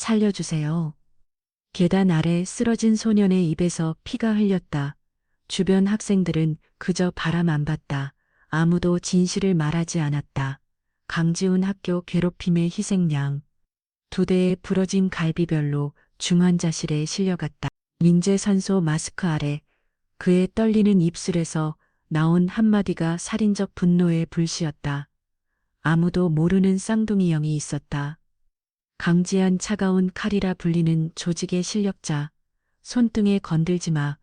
살려주세요. 계단 아래 쓰러진 소년의 입에서 피가 흘렸다. 주변 학생들은 그저 바람 안 봤다. 아무도 진실을 말하지 않았다. 강지훈 학교 괴롭힘의 희생양. 두 대의 부러진 갈비별로 중환자실에 실려갔다. 민재산소 마스크 아래 그의 떨리는 입술에서 나온 한마디가 살인적 분노의 불씨였다. 아무도 모르는 쌍둥이 형이 있었다. 강지한 차가운 칼이라 불리는 조직의 실력자. 손등에 건들지 마.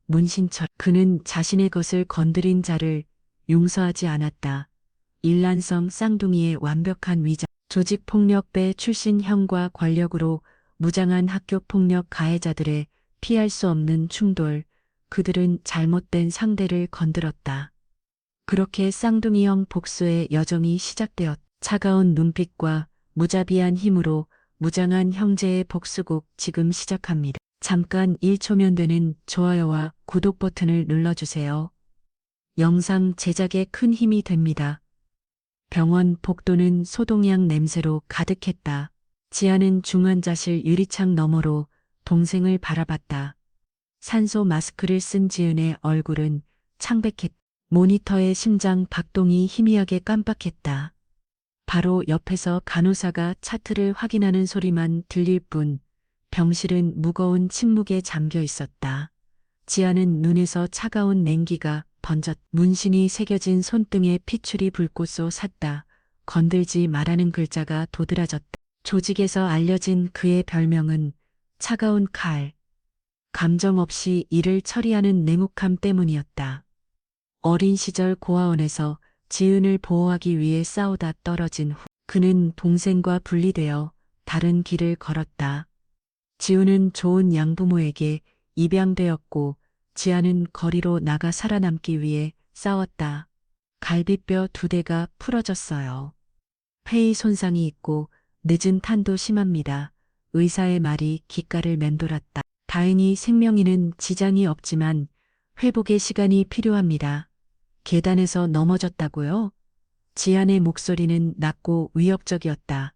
문신철. 그는 자신의 것을 건드린 자를 용서하지 않았다. 일란성 쌍둥이의 완벽한 위장. 조직폭력배 출신 형과 권력으로 무장한 학교폭력 가해자들의 피할 수 없는 충돌. 그들은 잘못된 상대를 건드렸다. 그렇게 쌍둥이형 복수의 여정이 시작되었다. 차가운 눈빛과 무자비한 힘으로 무장한 형제의 복수곡 지금 시작합니다. 잠깐 1초면 되는 좋아요와 구독 버튼을 눌러주세요. 영상 제작에 큰 힘이 됩니다. 병원 복도는 소독약 냄새로 가득했다. 지아는 중환자실 유리창 너머로 동생을 바라봤다. 산소 마스크를 쓴 지은의 얼굴은 창백했다. 모니터의 심장 박동이 희미하게 깜빡했다. 바로 옆에서 간호사가 차트를 확인하는 소리만 들릴 뿐 병실은 무거운 침묵에 잠겨 있었다. 지아는 눈에서 차가운 냉기가 번졌. 문신이 새겨진 손등에 피출이 불꽃 솟았다. 건들지 말라는 글자가 도드라졌다. 조직에서 알려진 그의 별명은 차가운 칼. 감정 없이 일을 처리하는 냉혹함 때문이었다. 어린 시절 고아원에서 지은을 보호하기 위해 싸우다 떨어진 후 그는 동생과 분리되어 다른 길을 걸었다. 지훈은 좋은 양부모에게 입양되었고 지아는 거리로 나가 살아남기 위해 싸웠다. 갈비뼈 2대가 풀어졌어요. 폐의 손상이 있고 늦은 탄도 심합니다. 의사의 말이 귓가를 맴돌았다. 다행히 생명에는 지장이 없지만 회복의 시간이 필요합니다. 계단에서 넘어졌다고요? 지안의 목소리는 낮고 위협적이었다.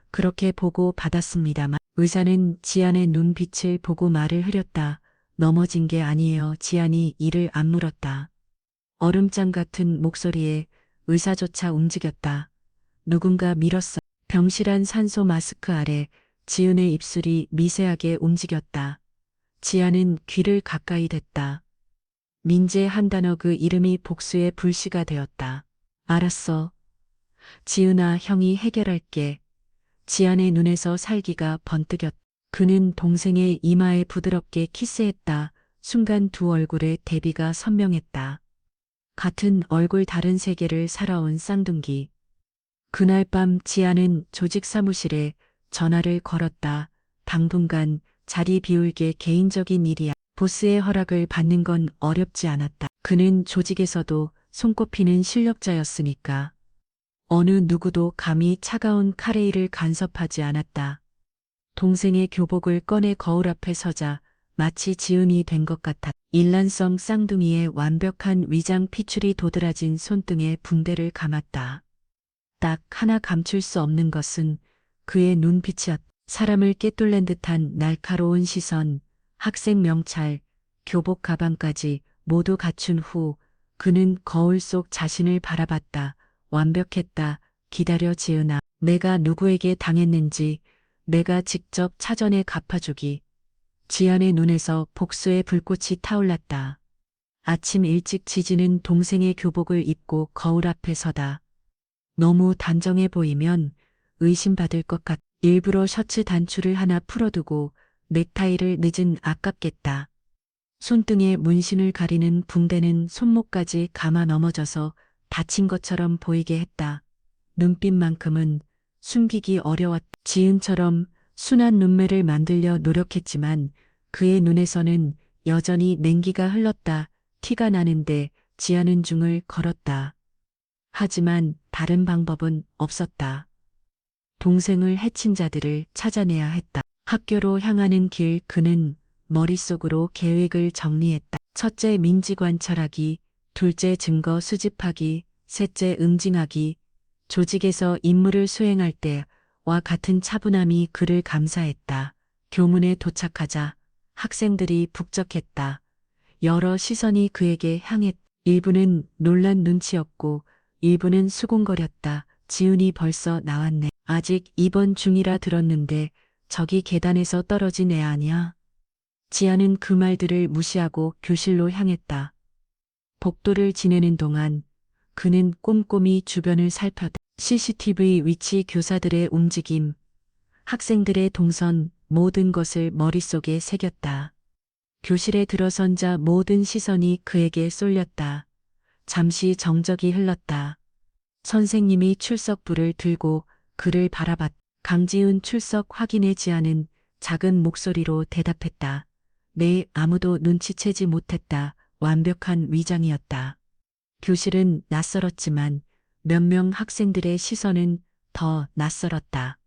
그렇게 보고 받았습니다만 의사는 지안의 눈빛을 보고 말을 흐렸다. 넘어진 게 아니에요. 지안이 이를 안 물었다. 얼음장 같은 목소리에 의사조차 움직였다. 누군가 밀었어. 병실한 산소 마스크 아래 지은의 입술이 미세하게 움직였다. 지안은 귀를 가까이 댔다. 민재 한 단어 그 이름이 복수의 불씨가 되었다. 알았어. 지은아 형이 해결할게. 지안의 눈에서 살기가 번뜩였다. 그는 동생의 이마에 부드럽게 키스했다. 순간 두 얼굴의 대비가 선명했다. 같은 얼굴 다른 세계를 살아온 쌍둥이. 그날 밤 지안은 조직 사무실에 전화를 걸었다. 당분간 자리 비울게 개인적인 일이야. 보스의 허락을 받는 건 어렵지 않았다. 그는 조직에서도 손꼽히는 실력자였으니까. 어느 누구도 감히 차가운 카레이를 간섭하지 않았다. 동생의 교복을 꺼내 거울 앞에 서자 마치 지은이 된 것 같았다. 일란성 쌍둥이의 완벽한 위장 피출이 도드라진 손등에 붕대를 감았다. 딱 하나 감출 수 없는 것은 그의 눈빛이었다. 사람을 꿰뚫는 듯한 날카로운 시선, 학생 명찰, 교복 가방까지 모두 갖춘 후 그는 거울 속 자신을 바라봤다. 완벽했다. 기다려 지은아. 내가 누구에게 당했는지 내가 직접 차전에 갚아주기. 지안의 눈에서 복수의 불꽃이 타올랐다. 아침 일찍 지지는 동생의 교복을 입고 거울 앞에 서다. 너무 단정해 보이면 의심받을 것 같. 일부러 셔츠 단추를 하나 풀어두고 넥타이를 늦은 아깝겠다. 손등에 문신을 가리는 붕대는 손목까지 감아 넘어져서 다친 것처럼 보이게 했다. 눈빛만큼은 숨기기 어려웠다. 지은처럼 순한 눈매를 만들려 노력했지만 그의 눈에서는 여전히 냉기가 흘렀다. 티가 나는데 지아는 중을 걸었다. 하지만 다른 방법은 없었다. 동생을 해친 자들을 찾아내야 했다. 학교로 향하는 길 그는 머릿속으로 계획을 정리했다. 첫째 민지 관찰하기, 둘째 증거 수집하기, 셋째 응징하기. 조직에서 임무를 수행할 때 와 같은 차분함이 그를 감사했다. 교문에 도착하자 학생들이 북적했다. 여러 시선이 그에게 향했다. 일부는 놀란 눈치였고 일부는 수군거렸다. 지훈이 벌써 나왔네. 아직 입원 중이라 들었는데 저기 계단에서 떨어진 애 아니야? 지아는 그 말들을 무시하고 교실로 향했다. 복도를 지내는 동안 그는 꼼꼼히 주변을 살폈다. CCTV 위치, 교사들의 움직임, 학생들의 동선, 모든 것을 머릿속에 새겼다. 교실에 들어선자 모든 시선이 그에게 쏠렸다. 잠시 정적이 흘렀다. 선생님이 출석부를 들고 그를 바라봤다. 강지훈 출석 확인해 지아는 작은 목소리로 대답했다. 네, 아무도 눈치채지 못했다. 완벽한 위장이었다. 교실은 낯설었지만 몇 명 학생들의 시선은 더 낯설었다.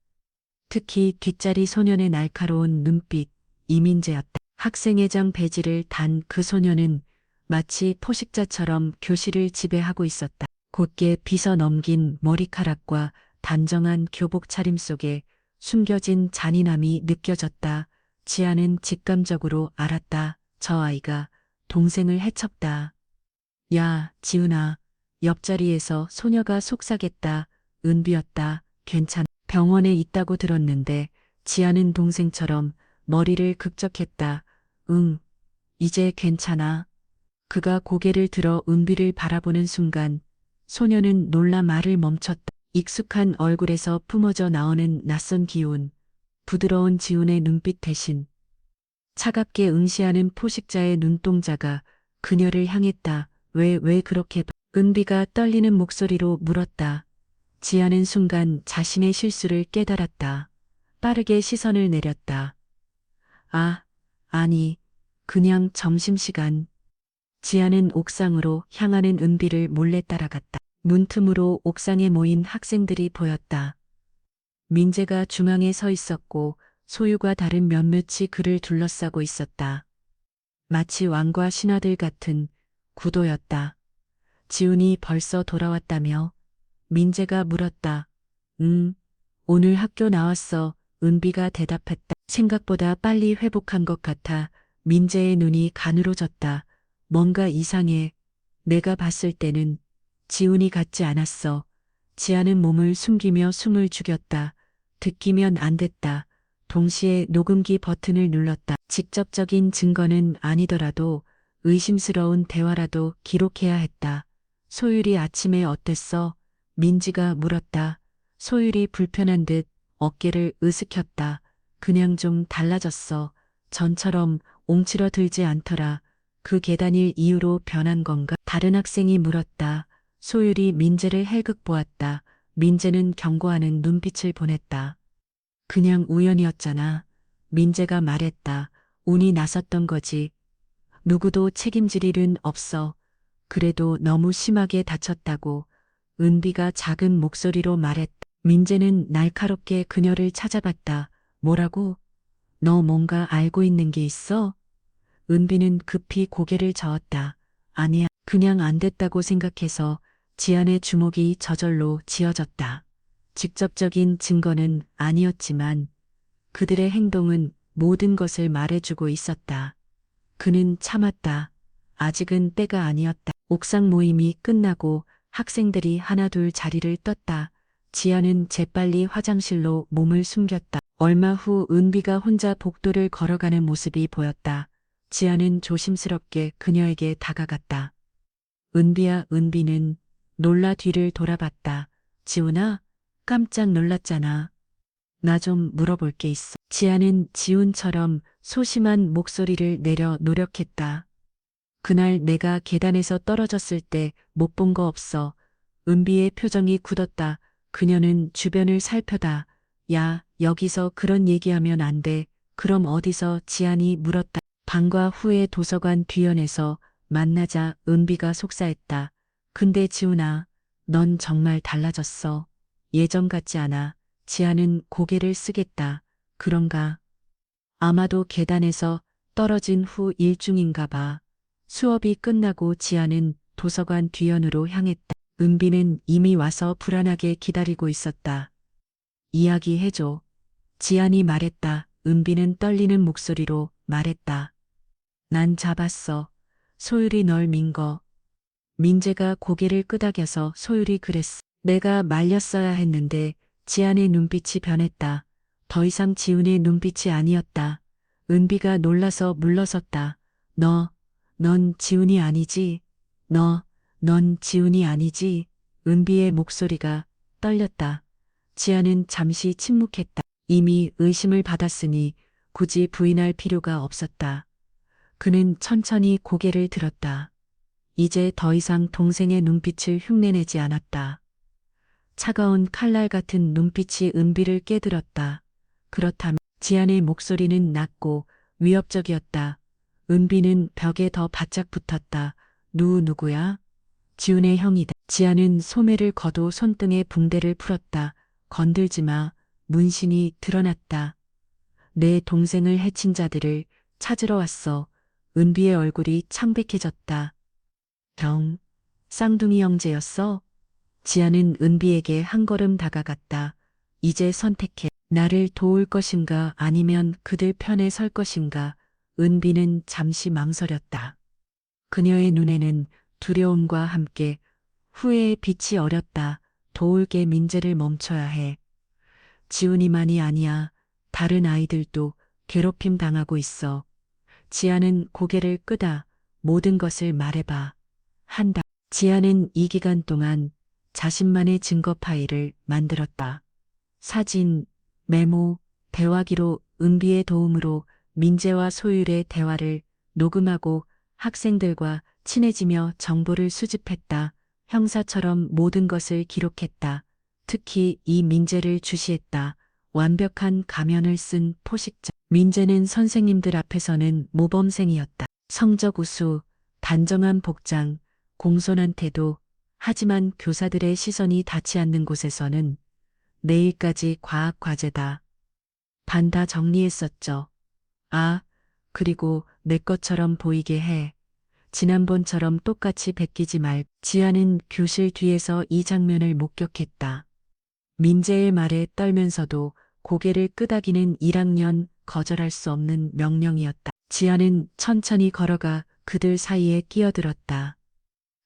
특히 뒷자리 소년의 날카로운 눈빛, 이민재였다. 학생회장 배지를 단 그 소년은 마치 포식자처럼 교실을 지배하고 있었다. 곧게 빗어 넘긴 머리카락과 단정한 교복 차림 속에 숨겨진 잔인함이 느껴졌다. 지아는 직감적으로 알았다. 저 아이가 동생을 해쳤다. 야, 지훈아. 옆자리에서 소녀가 속삭였다. 은비였다. 괜찮아. 병원에 있다고 들었는데 지아는 동생처럼 머리를 극적했다. 응, 이제 괜찮아. 그가 고개를 들어 은비를 바라보는 순간 소녀는 놀라 말을 멈췄다. 익숙한 얼굴에서 뿜어져 나오는 낯선 기운, 부드러운 지훈의 눈빛 대신 차갑게 응시하는 포식자의 눈동자가 그녀를 향했다. 왜 그렇게 은비가 떨리는 목소리로 물었다. 지아는 순간 자신의 실수를 깨달았다. 빠르게 시선을 내렸다. 아, 아니, 그냥 점심시간. 지아는 옥상으로 향하는 은비를 몰래 따라갔다. 문틈으로 옥상에 모인 학생들이 보였다. 민재가 중앙에 서 있었고 소유가 다른 몇몇이 그를 둘러싸고 있었다. 마치 왕과 신하들 같은 구도였다. 지훈이 벌써 돌아왔다며? 민재가 물었다. 오늘 학교 나왔어. 은비가 대답했다. 생각보다 빨리 회복한 것 같아. 민재의 눈이 가늘어졌다. 뭔가 이상해. 내가 봤을 때는 지훈이 같지 않았어. 지아는 몸을 숨기며 숨을 죽였다. 듣기면 안 됐다. 동시에 녹음기 버튼을 눌렀다. 직접적인 증거는 아니더라도 의심스러운 대화라도 기록해야 했다. 소율이 아침에 어땠어? 민지가 물었다. 소율이 불편한 듯 어깨를 으스켰다. 그냥 좀 달라졌어. 전처럼 옹치러들지 않더라. 그 계단일 이후로 변한 건가? 다른 학생이 물었다. 소율이 민재를 헬극 보았다. 민재는 경고하는 눈빛을 보냈다. 그냥 우연이었잖아. 민재가 말했다. 운이 나섰던 거지. 누구도 책임질 일은 없어. 그래도 너무 심하게 다쳤다고 은비가 작은 목소리로 말했다. 민재는 날카롭게 그녀를 찾아봤다. 뭐라고? 너 뭔가 알고 있는 게 있어? 은비는 급히 고개를 저었다. 아니야. 그냥 안 됐다고 생각해서 지안의 주먹이 저절로 지어졌다. 직접적인 증거는 아니었지만 그들의 행동은 모든 것을 말해주고 있었다. 그는 참았다. 아직은 때가 아니었다. 옥상 모임이 끝나고 학생들이 하나둘 자리를 떴다. 지아는 재빨리 화장실로 몸을 숨겼다. 얼마 후 은비가 혼자 복도를 걸어가는 모습이 보였다. 지아는 조심스럽게 그녀에게 다가갔다. 은비야. 은비는 놀라 뒤를 돌아봤다. 지훈아, 깜짝 놀랐잖아. 나 좀 물어볼 게 있어. 지아는 지훈처럼 소심한 목소리를 내려 노력했다. 그날 내가 계단에서 떨어졌을 때 못 본 거 없어. 은비의 표정이 굳었다. 그녀는 주변을 살펴다. 야, 여기서 그런 얘기하면 안 돼. 그럼 어디서? 지안이 물었다. 방과 후의 도서관 뒤편에서 만나자 은비가 속사했다. 근데 지훈아, 넌 정말 달라졌어. 예전 같지 않아. 지아는 고개를 쓰겠다. 그런가? 아마도 계단에서 떨어진 후 일중인가 봐. 수업이 끝나고 지아는 도서관 뒤편으로 향했다. 은비는 이미 와서 불안하게 기다리고 있었다. 이야기해줘. 지안이 말했다. 은비는 떨리는 목소리로 말했다. 난 잡았어. 소율이 널 민 거. 민재가 고개를 끄덕여서 소율이 그랬어. 내가 말렸어야 했는데 지안의 눈빛이 변했다. 더 이상 지훈의 눈빛이 아니었다. 은비가 놀라서 물러섰다. 넌 지훈이 아니지? 넌 지훈이 아니지? 은비의 목소리가 떨렸다. 지안은 잠시 침묵했다. 이미 의심을 받았으니 굳이 부인할 필요가 없었다. 그는 천천히 고개를 들었다. 이제 더 이상 동생의 눈빛을 흉내내지 않았다. 차가운 칼날 같은 눈빛이 은비를 깨들었다. 그렇다면 지안의 목소리는 낮고 위협적이었다. 은비는 벽에 더 바짝 붙었다. 누구야? 지훈의 형이다. 지안은 소매를 거두 손등에 붕대를 풀었다. 건들지 마. 문신이 드러났다. 내 동생을 해친 자들을 찾으러 왔어. 은비의 얼굴이 창백해졌다. 쌍둥이 형제였어? 지아는 은비에게 한 걸음 다가갔다. 이제 선택해. 나를 도울 것인가 아니면 그들 편에 설 것인가. 은비는 잠시 망설였다. 그녀의 눈에는 두려움과 함께 후회의 빛이 어렸다. 도울게 민재를 멈춰야 해. 지훈이만이 아니야. 다른 아이들도 괴롭힘 당하고 있어. 지아는 고개를 끄다 모든 것을 말해봐. 한다. 지아는 이 기간 동안 자신만의 증거 파일을 만들었다. 사진, 메모, 대화기로 은비의 도움으로 민재와 소율의 대화를 녹음하고 학생들과 친해지며 정보를 수집했다. 형사처럼 모든 것을 기록했다. 특히 이 민재를 주시했다. 완벽한 가면을 쓴 포식자. 민재는 선생님들 앞에서는 모범생이었다. 성적 우수, 단정한 복장, 공손한 태도. 하지만 교사들의 시선이 닿지 않는 곳에서는 내일까지 과학 과제다. 반 다 정리했었죠. 아, 그리고 내 것처럼 보이게 해. 지난번처럼 똑같이 베끼지 말. 지아는 교실 뒤에서 이 장면을 목격했다. 민재의 말에 떨면서도 고개를 끄덕이는 1학년 거절할 수 없는 명령이었다. 지아는 천천히 걸어가 그들 사이에 끼어들었다.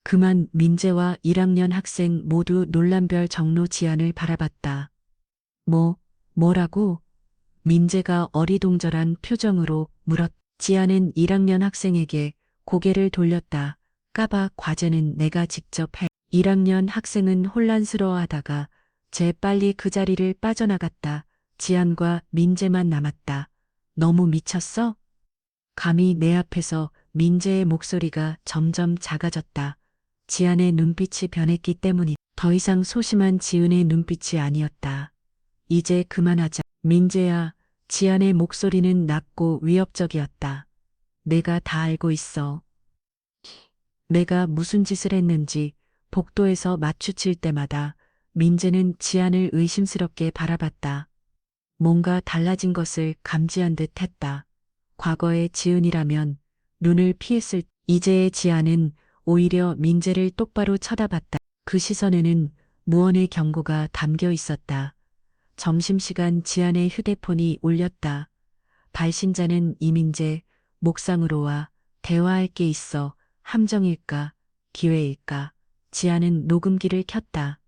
그만 민재와 1학년 학생 모두 놀란별 정로 지안을 바라봤다. 뭐라고? 민재가 어리동절한 표정으로 물었다. 지안은 1학년 학생에게 고개를 돌렸다. 까봐 과제는 내가 직접 해. 1학년 학생은 혼란스러워하다가 재빨리 그 자리를 빠져나갔다. 지안과 민재만 남았다. 너무 미쳤어? 감히 내 앞에서. 민재의 목소리가 점점 작아졌다. 지안의 눈빛이 변했기 때문이. 더 이상 소심한 지은의 눈빛이 아니었다. 이제 그만하자. 민재야. 지안의 목소리는 낮고 위협적이었다. 내가 다 알고 있어. 내가 무슨 짓을 했는지. 복도에서 마주칠 때마다 민재는 지안을 의심스럽게 바라봤다. 뭔가 달라진 것을 감지한 듯 했다. 과거의 지은이라면 눈을 피했을 이제의 지안은 오히려 민재를 똑바로 쳐다봤다. 그 시선에는 무언의 경고가 담겨 있었다. 점심시간 지안의 휴대폰이 울렸다. 발신자는 이민재. 목상으로 와. 대화할 게 있어. 함정일까? 기회일까? 지안은 녹음기를 켰다.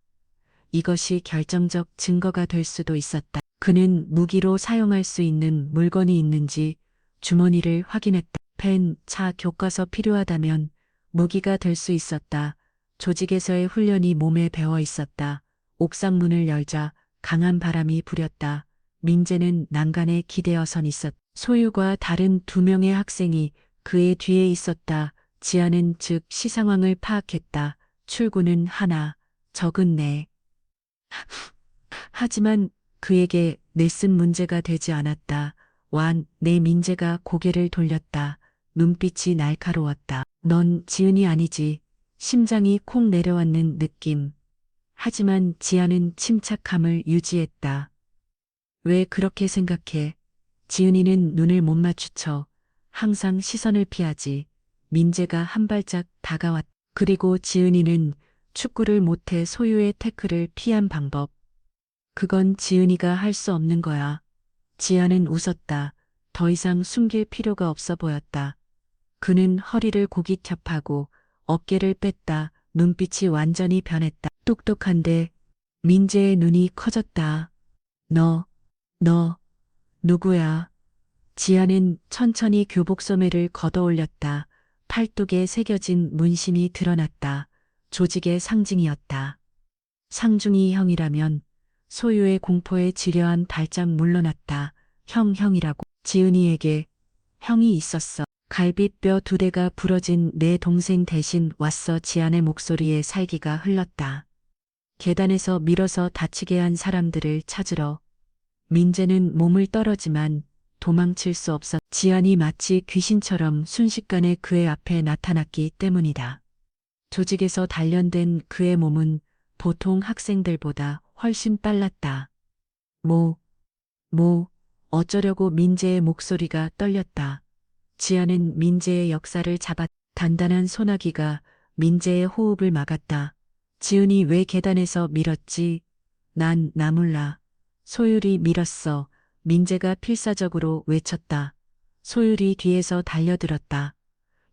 이것이 결정적 증거가 될 수도 있었다. 그는 무기로 사용할 수 있는 물건이 있는지 주머니를 확인했다. 펜, 차, 교과서 필요하다면 무기가 될 수 있었다. 조직에서의 훈련이 몸에 배어 있었다. 옥상 문을 열자 강한 바람이 부렸다. 민재는 난간에 기대어 선 있었다. 소유과 다른 2명의 학생이 그의 뒤에 있었다. 지아는 즉시 상황을 파악했다. 출구는 하나, 적은 네. 하지만 그에게 넷은 문제가 되지 않았다. 내 민재가 고개를 돌렸다. 눈빛이 날카로웠다. 넌 지은이 아니지. 심장이 콩 내려앉는 느낌. 하지만 지아는 침착함을 유지했다. 왜 그렇게 생각해? 지은이는 눈을 못 마주쳐. 항상 시선을 피하지. 민재가 한 발짝 다가왔다. 그리고 지은이는 축구를 못해 소유의 태클을 피한 방법. 그건 지은이가 할 수 없는 거야. 지아는 웃었다. 더 이상 숨길 필요가 없어 보였다. 그는 허리를 고기탑하고 어깨를 뺐다. 눈빛이 완전히 변했다. 똑똑한데 민재의 눈이 커졌다. 너 누구야? 지아는 천천히 교복 소매를 걷어올렸다. 팔뚝에 새겨진 문신이 드러났다. 조직의 상징이었다. 상중이 형이라면 소유의 공포에 지려한 발작 물러났다. 형이라고. 지은이에게 형이 있었어. 갈비뼈 두 대가 부러진 내 동생 대신 왔어. 지안의 목소리에 살기가 흘렀다. 계단에서 밀어서 다치게 한 사람들을 찾으러. 민재는 몸을 떨었지만 도망칠 수 없었. 지안이 마치 귀신처럼 순식간에 그의 앞에 나타났기 때문이다. 조직에서 단련된 그의 몸은 보통 학생들보다 훨씬 빨랐다. 어쩌려고. 민재의 목소리가 떨렸다. 지아는 민재의 역사를 잡았. 단단한 소나기가 민재의 호흡을 막았다. 지은이 왜 계단에서 밀었지? 나 몰라. 소율이 밀었어. 민재가 필사적으로 외쳤다. 소율이 뒤에서 달려들었다.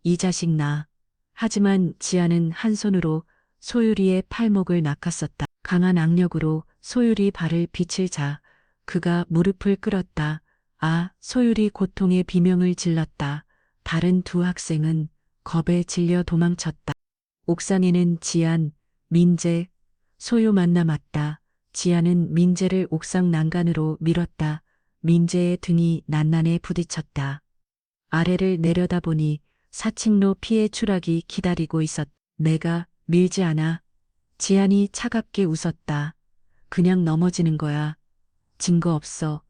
이 자식 나. 하지만 지아는 한 손으로 소율이의 팔목을 낚았었다. 강한 악력으로 소율이 발을 비칠 자 그가 무릎을 꿇었다. 소율이 고통의 비명을 질렀다. 다른 두 학생은 겁에 질려 도망쳤다. 옥상에는 지안, 민재, 소유만 남았다. 지안은 민재를 옥상 난간으로 밀었다. 민재의 등이 난난에 부딪혔다. 아래를 내려다보니 사칭로 피해 추락이 기다리고 있었. 내가 밀지 않아. 지안이 차갑게 웃었다. 그냥 넘어지는 거야. 증거 없어.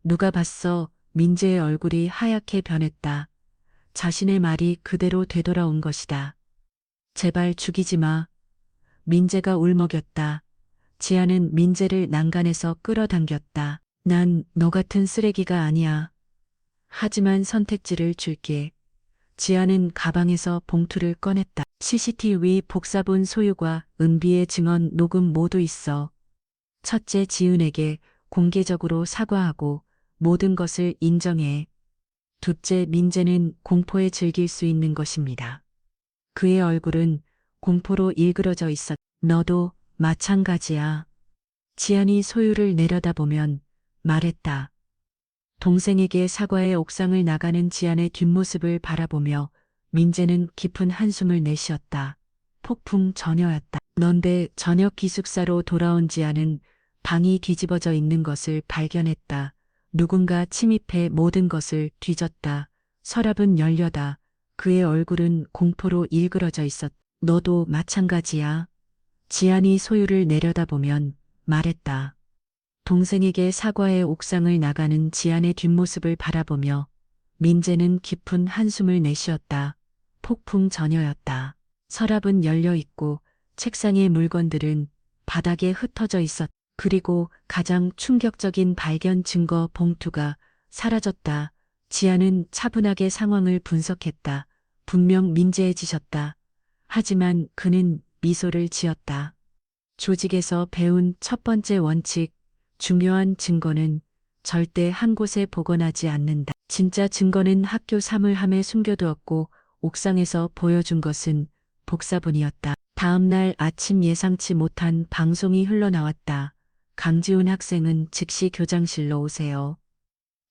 누가 봤어? 민재의 얼굴이 하얗게 변했다. 자신의 말이 그대로 되돌아온 것이다. 제발 죽이지 마. 민재가 울먹였다. 지아는 민재를 난간에서 끌어당겼다. 난 너 같은 쓰레기가 아니야. 하지만 선택지를 줄게. 지아는 가방에서 봉투를 꺼냈다. CCTV 복사본 소유과 은비의 증언 녹음 모두 있어. 첫째 지은에게 공개적으로 사과하고 모든 것을 인정해. 둘째 민재는 공포에 즐길 수 있는 것입니다. 그의 얼굴은 공포로 일그러져 있었. 너도 마찬가지야. 지안이 소유를 내려다보면 말했다. 동생에게 사과해. 옥상을 나가는 지안의 뒷모습을 바라보며 민재는 깊은 한숨을 내쉬었다. 폭풍 전야였다. 넌데 저녁 기숙사로 돌아온 지안은 방이 뒤집어져 있는 것을 발견했다. 누군가 침입해 모든 것을 뒤졌다. 서랍은 열려다. 그의 얼굴은 공포로 일그러져 있었. 너도 마찬가지야. 지안이 소유를 내려다보면 말했다. 동생에게 사과해. 옥상을 나가는 지안의 뒷모습을 바라보며 민재는 깊은 한숨을 내쉬었다. 폭풍 전야였다. 서랍은 열려 있고 책상의 물건들은 바닥에 흩어져 있었. 그리고 가장 충격적인 발견 증거 봉투가 사라졌다. 지아는 차분하게 상황을 분석했다. 분명 민재의 짓이었다. 하지만 그는 미소를 지었다. 조직에서 배운 첫 번째 원칙, 중요한 증거는 절대 한 곳에 복원하지 않는다. 진짜 증거는 학교 사물함에 숨겨두었고 옥상에서 보여준 것은 복사본이었다. 다음 날 아침 예상치 못한 방송이 흘러나왔다. 강지훈 학생은 즉시 교장실로 오세요.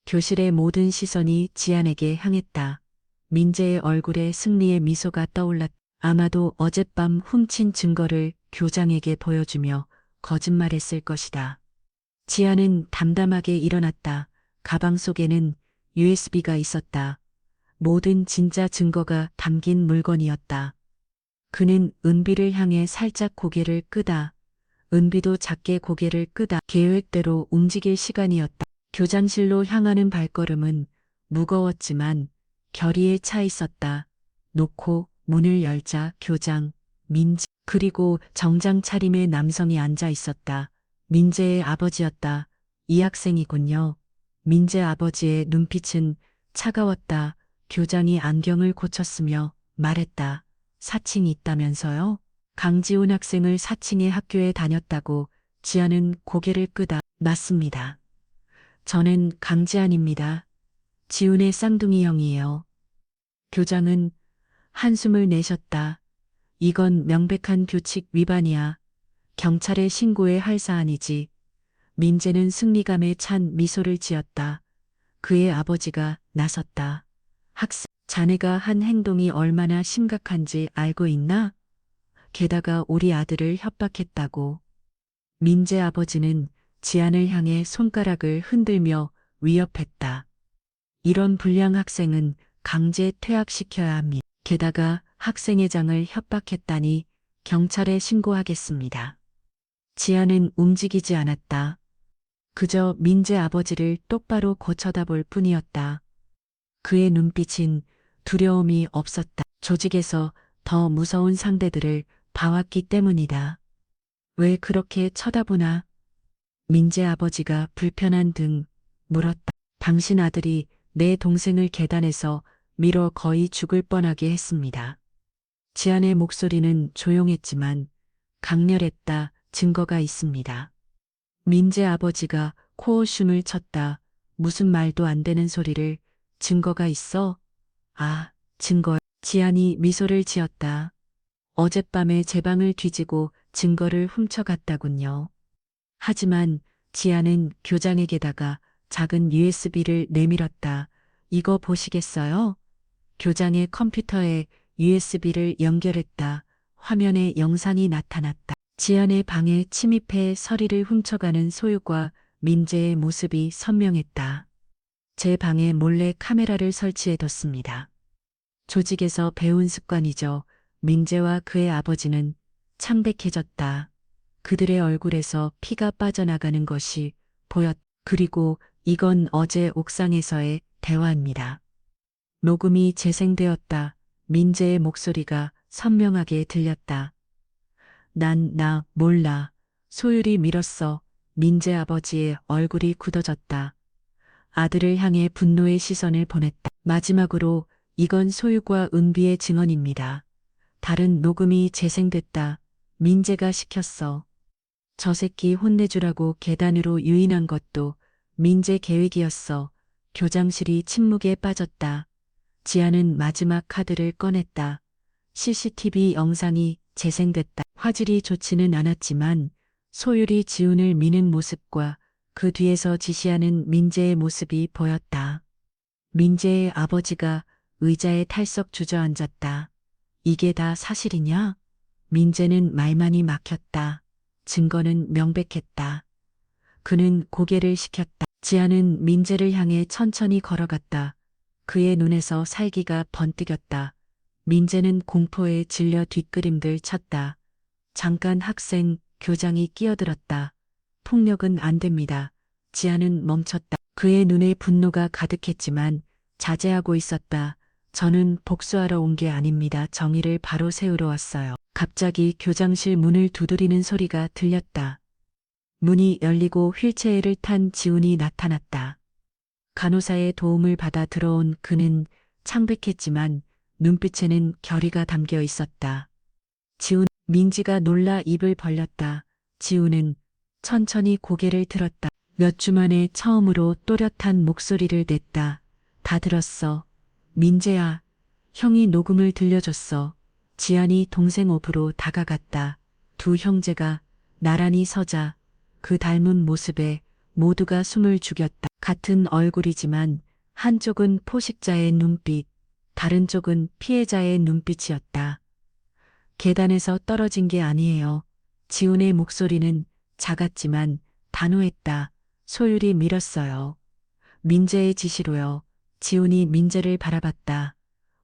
교실의 모든 시선이 지안에게 향했다. 민재의 얼굴에 승리의 미소가 떠올랐다. 아마도 어젯밤 훔친 증거를 교장에게 보여주며 거짓말했을 것이다. 지안은 담담하게 일어났다. 가방 속에는 USB가 있었다. 모든 진짜 증거가 담긴 물건이었다. 그는 은비를 향해 살짝 고개를 끄다. 은비도 작게 고개를 끄다. 계획대로 움직일 시간이었다. 교장실로 향하는 발걸음은 무거웠지만 결의에 차 있었다. 놓고 문을 열자 교장, 민재, 그리고 정장 차림의 남성이 앉아 있었다. 민재의 아버지였다. 이 학생이군요. 민재 아버지의 눈빛은 차가웠다. 교장이 안경을 고쳤으며 말했다. 사칭이 있다면서요? 강지훈 학생을 사칭의 학교에 다녔다고. 지아는 고개를 끄다. 맞습니다. 저는 강지한입니다. 지훈의 쌍둥이 형이에요. 교장은 한숨을 내셨다. 이건 명백한 규칙 위반이야. 경찰에 신고해 할 사안이지. 민재는 승리감에 찬 미소를 지었다. 그의 아버지가 나섰다. 학생, 자네가 한 행동이 얼마나 심각한지 알고 있나? 게다가 우리 아들을 협박했다고. 민재 아버지는 지안을 향해 손가락을 흔들며 위협했다. 이런 불량 학생은 강제 퇴학시켜야 합니다. 게다가 학생회장을 협박했다니 경찰에 신고하겠습니다. 지안은 움직이지 않았다. 그저 민재 아버지를 똑바로 고쳐다볼 뿐이었다. 그의 눈빛인 두려움이 없었다. 조직에서 더 무서운 상대들을 봐왔기 때문이다. 왜 그렇게 쳐다보나? 민재 아버지가 불편한 등 물었다. 당신 아들이 내 동생을 계단에서 밀어 거의 죽을 뻔하게 했습니다. 지안의 목소리는 조용했지만 강렬했다. 증거가 있습니다. 민재 아버지가 코웃음을 쳤다. 무슨 말도 안 되는 소리를. 증거가 있어? 아, 증거. 지안이 미소를 지었다. 어젯밤에 제 방을 뒤지고 증거를 훔쳐갔다군요. 하지만 지안은 교장에게다가 작은 USB를 내밀었다. 이거 보시겠어요? 교장의 컴퓨터에 USB를 연결했다. 화면에 영상이 나타났다. 지안의 방에 침입해 서리를 훔쳐가는 소유과 민재의 모습이 선명했다. 제 방에 몰래 카메라를 설치해뒀습니다. 조직에서 배운 습관이죠. 민재와 그의 아버지는 창백해졌다. 그들의 얼굴에서 피가 빠져나가는 것이 보였. 그리고 이건 어제 옥상에서의 대화입니다. 녹음이 재생되었다. 민재의 목소리가 선명하게 들렸다. 나 몰라. 소율이 밀었어. 민재 아버지의 얼굴이 굳어졌다. 아들을 향해 분노의 시선을 보냈다. 마지막으로 이건 소유과 은비의 증언입니다. 다른 녹음이 재생됐다. 민재가 시켰어. 저 새끼 혼내주라고 계단으로 유인한 것도 민재 계획이었어. 교장실이 침묵에 빠졌다. 지아는 마지막 카드를 꺼냈다. CCTV 영상이 재생됐다. 화질이 좋지는 않았지만 소율이 지훈을 미는 모습과 그 뒤에서 지시하는 민재의 모습이 보였다. 민재의 아버지가 의자에 탈썩 주저앉았다. 이게 다 사실이냐? 민재는 말만이 막혔다. 증거는 명백했다. 그는 고개를 식혔다. 지아는 민재를 향해 천천히 걸어갔다. 그의 눈에서 살기가 번뜩였다. 민재는 공포에 질려 뒷그림들 쳤다. 잠깐 학생, 교장이 끼어들었다. 폭력은 안 됩니다. 지아는 멈췄다. 그의 눈에 분노가 가득했지만 자제하고 있었다. 저는 복수하러 온 게 아닙니다. 정의를 바로 세우러 왔어요. 갑자기 교장실 문을 두드리는 소리가 들렸다. 문이 열리고 휠체어를 탄 지훈이 나타났다. 간호사의 도움을 받아 들어온 그는 창백했지만 눈빛에는 결의가 담겨 있었다. 지훈, 민지가 놀라 입을 벌렸다. 지훈은 천천히 고개를 들었다. 몇 주 만에 처음으로 또렷한 목소리를 냈다. 다 들었어. 민재야, 형이 녹음을 들려줬어. 지안이 동생 업으로 다가갔다. 두 형제가 나란히 서자 그 닮은 모습에 모두가 숨을 죽였다. 같은 얼굴이지만 한쪽은 포식자의 눈빛, 다른 쪽은 피해자의 눈빛이었다. 계단에서 떨어진 게 아니에요. 지훈의 목소리는 작았지만 단호했다. 소율이 밀었어요. 민재의 지시로요. 지훈이 민재를 바라봤다.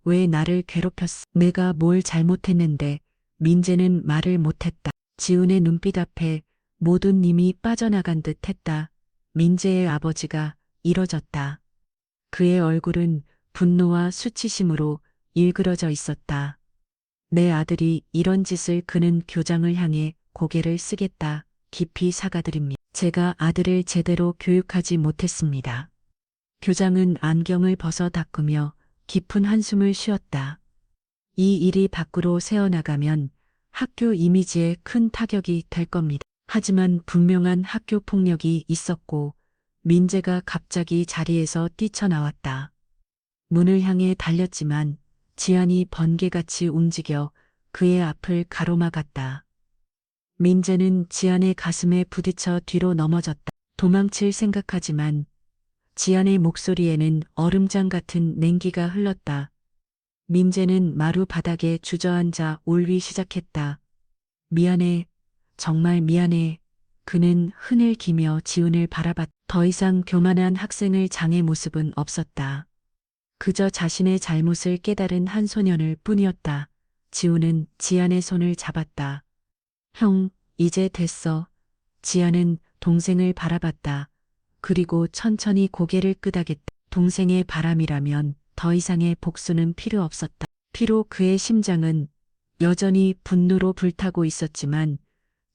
왜 나를 괴롭혔어? 내가 뭘 잘못했는데 민재는 말을 못했다. 지훈의 눈빛 앞에 모든 힘이 빠져나간 듯 했다. 민재의 아버지가 일어졌다. 그의 얼굴은 분노와 수치심으로 일그러져 있었다. 내 아들이 이런 짓을. 그는 교장을 향해 고개를 쓰겠다. 깊이 사과드립니다. 제가 아들을 제대로 교육하지 못했습니다. 교장은 안경을 벗어 닦으며 깊은 한숨을 쉬었다. 이 일이 밖으로 새어나가면 학교 이미지에 큰 타격이 될 겁니다. 하지만 분명한 학교 폭력이 있었고 민재가 갑자기 자리에서 뛰쳐나왔다. 문을 향해 달렸지만 지안이 번개같이 움직여 그의 앞을 가로막았다. 민재는 지안의 가슴에 부딪혀 뒤로 넘어졌다. 도망칠 생각하지만 지안의 목소리에는 얼음장 같은 냉기가 흘렀다. 민재는 마루 바닥에 주저앉아 울기 시작했다. 미안해. 정말 미안해. 그는 흐느끼며 지훈을 바라봤다. 더 이상 교만한 학생의 장의 모습은 없었다. 그저 자신의 잘못을 깨달은 한 소년일 뿐이었다. 지훈은 지안의 손을 잡았다. 형, 이제 됐어. 지안은 동생을 바라봤다. 그리고 천천히 고개를 끄덕였다. 동생의 바람이라면 더 이상의 복수는 필요 없었다. 비록 그의 심장은 여전히 분노로 불타고 있었지만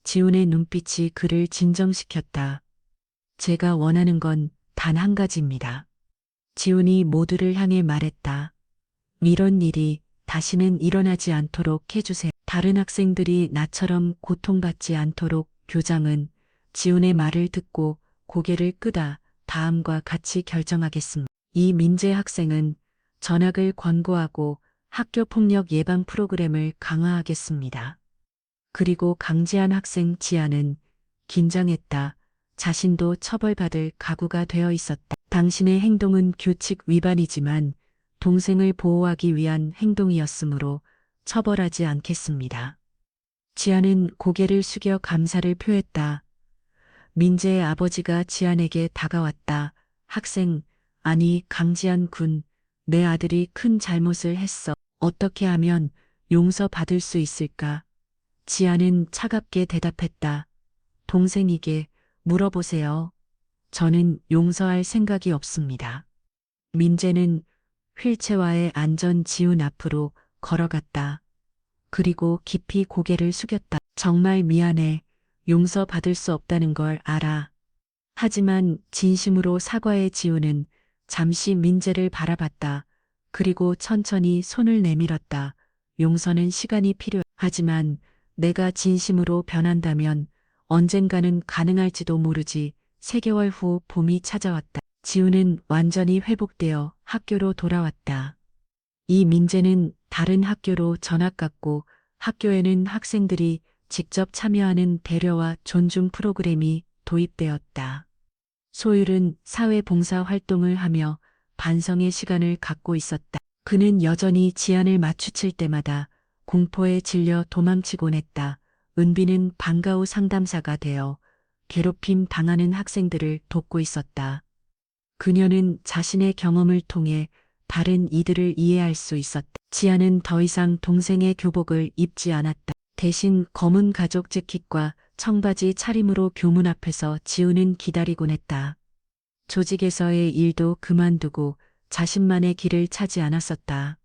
지훈의 눈빛이 그를 진정시켰다. 제가 원하는 건 단 한 가지입니다. 지훈이 모두를 향해 말했다. 이런 일이 다시는 일어나지 않도록 해주세요. 다른 학생들이 나처럼 고통받지 않도록 교장은 지훈의 말을 듣고 고개를 끄다 다음과 같이 결정하겠습니다. 이 민재 학생은 전학을 권고하고 학교 폭력 예방 프로그램을 강화하겠습니다. 그리고 강지한 학생 지아는 긴장했다. 자신도 처벌받을 각오가 되어 있었다. 당신의 행동은 규칙 위반이지만 동생을 보호하기 위한 행동이었으므로 처벌하지 않겠습니다. 지아는 고개를 숙여 감사를 표했다. 민재의 아버지가 지안에게 다가왔다. 학생, 아니 강지한 군, 내 아들이 큰 잘못을 했어. 어떻게 하면 용서받을 수 있을까? 지안은 차갑게 대답했다. 동생에게 물어보세요. 저는 용서할 생각이 없습니다. 민재는 휠체어에 앉은 지훈 앞으로 걸어갔다. 그리고 깊이 고개를 숙였다. 정말 미안해. 용서받을 수 없다는 걸 알아. 하지만 진심으로 사과해. 지훈은 잠시 민재를 바라봤다. 그리고 천천히 손을 내밀었다. 용서는 시간이 필요해. 하지만 내가 진심으로 변한다면 언젠가는 가능할지도 모르지. 3개월 후 봄이 찾아왔다. 지훈은 완전히 회복되어 학교로 돌아왔다. 이 민재는 다른 학교로 전학 갔고 학교에는 학생들이 직접 참여하는 배려와 존중 프로그램이 도입되었다. 소율은 사회봉사 활동을 하며 반성의 시간을 갖고 있었다. 그는 여전히 지안을 마주칠 때마다 공포에 질려 도망치곤 했다. 은비는 방과 후 상담사가 되어 괴롭힘 당하는 학생들을 돕고 있었다. 그녀는 자신의 경험을 통해 다른 이들을 이해할 수 있었다. 지아는 더 이상 동생의 교복을 입지 않았다. 대신 검은 가죽 재킷과 청바지 차림으로 교문 앞에서 지훈은 기다리곤 했다. 조직에서의 일도 그만두고 자신만의 길을 찾지 않았었다.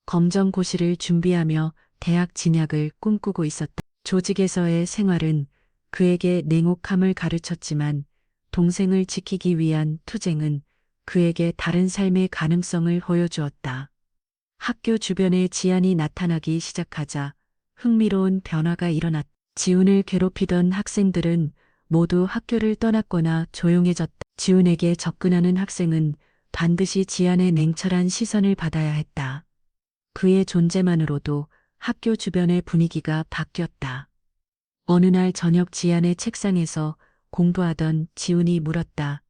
검정고시를 준비하며 대학 진학을 꿈꾸고 있었다. 조직에서의 생활은 그에게 냉혹함을 가르쳤지만 동생을 지키기 위한 투쟁은 그에게 다른 삶의 가능성을 보여주었다. 학교 주변에 지안이 나타나기 시작하자 흥미로운 변화가 일어났다. 지훈을 괴롭히던 학생들은 모두 학교를 떠났거나 조용해졌다. 지훈에게 접근하는 학생은 반드시 지안의 냉철한 시선을 받아야 했다. 그의 존재만으로도 학교 주변의 분위기가 바뀌었다. 어느 날 저녁 지안의 책상에서 공부하던 지훈이 물었다.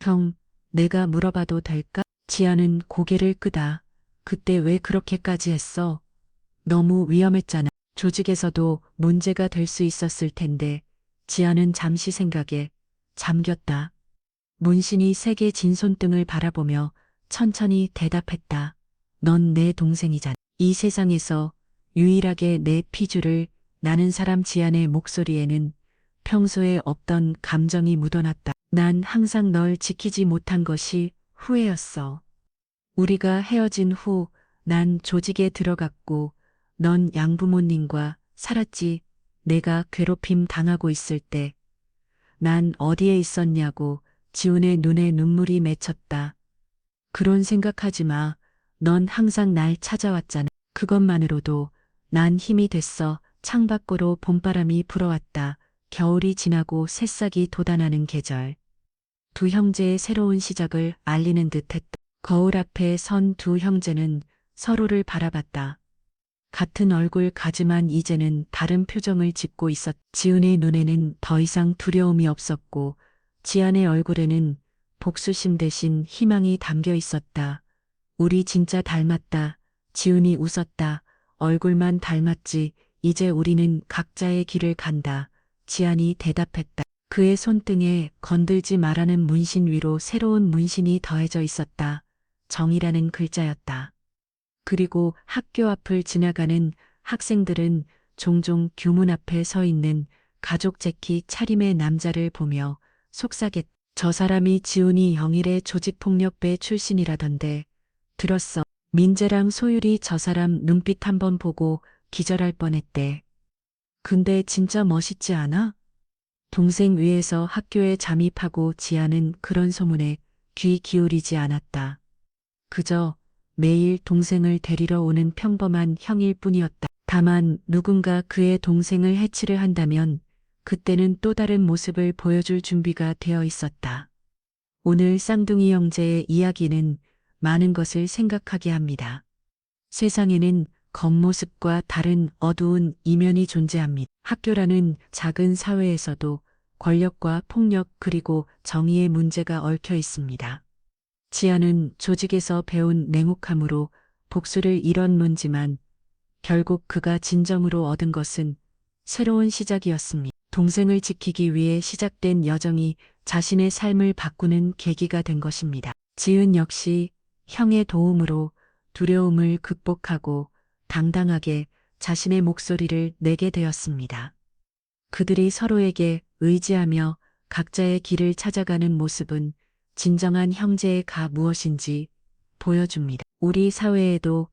형, 내가 물어봐도 될까? 지안은 고개를 끄다. 그때 왜 그렇게까지 했어? 너무 위험했잖아. 조직에서도 문제가 될 수 있었을 텐데. 지안은 잠시 생각에 잠겼다. 문신이 세게 진 손등을 바라보며 천천히 대답했다. 넌 내 동생이잖아. 이 세상에서 유일하게 내 피주를 나는 사람. 지안의 목소리에는 평소에 없던 감정이 묻어났다. 난 항상 널 지키지 못한 것이 후회였어. 우리가 헤어진 후 난 조직에 들어갔고 넌 양부모님과 살았지. 내가 괴롭힘 당하고 있을 때 난 어디에 있었냐고. 지훈의 눈에 눈물이 맺혔다. 그런 생각하지 마. 넌 항상 날 찾아왔잖아. 그것만으로도 난 힘이 됐어. 창밖으로 봄바람이 불어왔다. 겨울이 지나고 새싹이 돋아나는 계절. 두 형제의 새로운 시작을 알리는 듯했다. 거울 앞에 선 두 형제는 서로를 바라봤다. 같은 얼굴 가지만 이제는 다른 표정을 짓고 있었. 지은의 눈에는 더 이상 두려움이 없었고 지안의 얼굴에는 복수심 대신 희망이 담겨 있었다. 우리 진짜 닮았다. 지은이 웃었다. 얼굴만 닮았지. 이제 우리는 각자의 길을 간다. 지안이 대답했다. 그의 손등에 건들지 말라는 문신 위로 새로운 문신이 더해져 있었다. 정이라는 글자였다. 그리고 학교 앞을 지나가는 학생들은 종종 교문 앞에 서 있는 가족 재키 차림의 남자를 보며 속삭였다. 저 사람이 지훈이 영일의 조직폭력배 출신이라던데 들었어. 민재랑 소율이 저 사람 눈빛 한번 보고 기절할 뻔했대. 근데 진짜 멋있지 않아? 동생 위에서 학교에 잠입하고 지아는 그런 소문에 귀 기울이지 않았다. 그저 매일 동생을 데리러 오는 평범한 형일 뿐이었다. 다만 누군가 그의 동생을 해치려 한다면 그때는 또 다른 모습을 보여줄 준비가 되어 있었다. 오늘 쌍둥이 형제의 이야기는 많은 것을 생각하게 합니다. 세상에는 겉모습과 다른 어두운 이면이 존재합니다. 학교라는 작은 사회에서도 권력과 폭력 그리고 정의의 문제가 얽혀 있습니다. 지아는 조직에서 배운 냉혹함으로 복수를 일언론지만 결국 그가 진정으로 얻은 것은 새로운 시작이었습니다. 동생을 지키기 위해 시작된 여정이 자신의 삶을 바꾸는 계기가 된 것입니다. 지은 역시 형의 도움으로 두려움을 극복하고 당당하게 자신의 목소리를 내게 되었습니다. 그들이 서로에게 의지하며 각자의 길을 찾아가는 모습은 진정한 형제의 가 무엇인지 보여줍니다. 우리 사회에도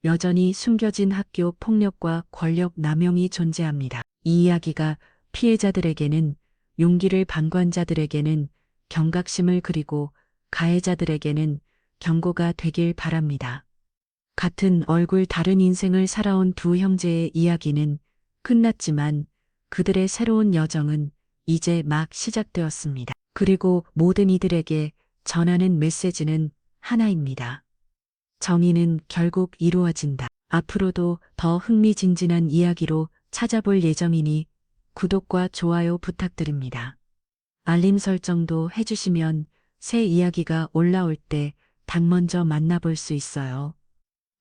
여전히 숨겨진 학교 폭력과 권력 남용이 존재합니다. 이 이야기가 피해자들에게는 용기를, 방관자들에게는 경각심을, 그리고 가해자들에게는 경고가 되길 바랍니다. 같은 얼굴 다른 인생을 살아온 두 형제의 이야기는 끝났지만 그들의 새로운 여정은 이제 막 시작되었습니다. 그리고 모든 이들에게 전하는 메시지는 하나입니다. 정의는 결국 이루어진다. 앞으로도 더 흥미진진한 이야기로 찾아볼 예정이니 구독과 좋아요 부탁드립니다. 알림 설정도 해주시면 새 이야기가 올라올 때 딱 먼저 만나볼 수 있어요.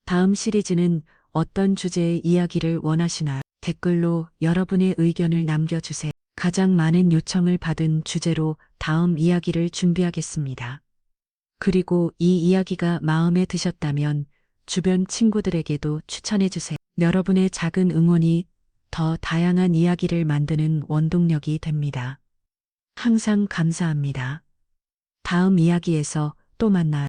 다음 시리즈는 어떤 주제의 이야기를 원하시나요? 댓글로 여러분의 의견을 남겨주세요. 가장 많은 요청을 받은 주제로 다음 이야기를 준비하겠습니다. 그리고 이 이야기가 마음에 드셨다면 주변 친구들에게도 추천해주세요. 여러분의 작은 응원이 더 다양한 이야기를 만드는 원동력이 됩니다. 항상 감사합니다. 다음 이야기에서 또 만나요.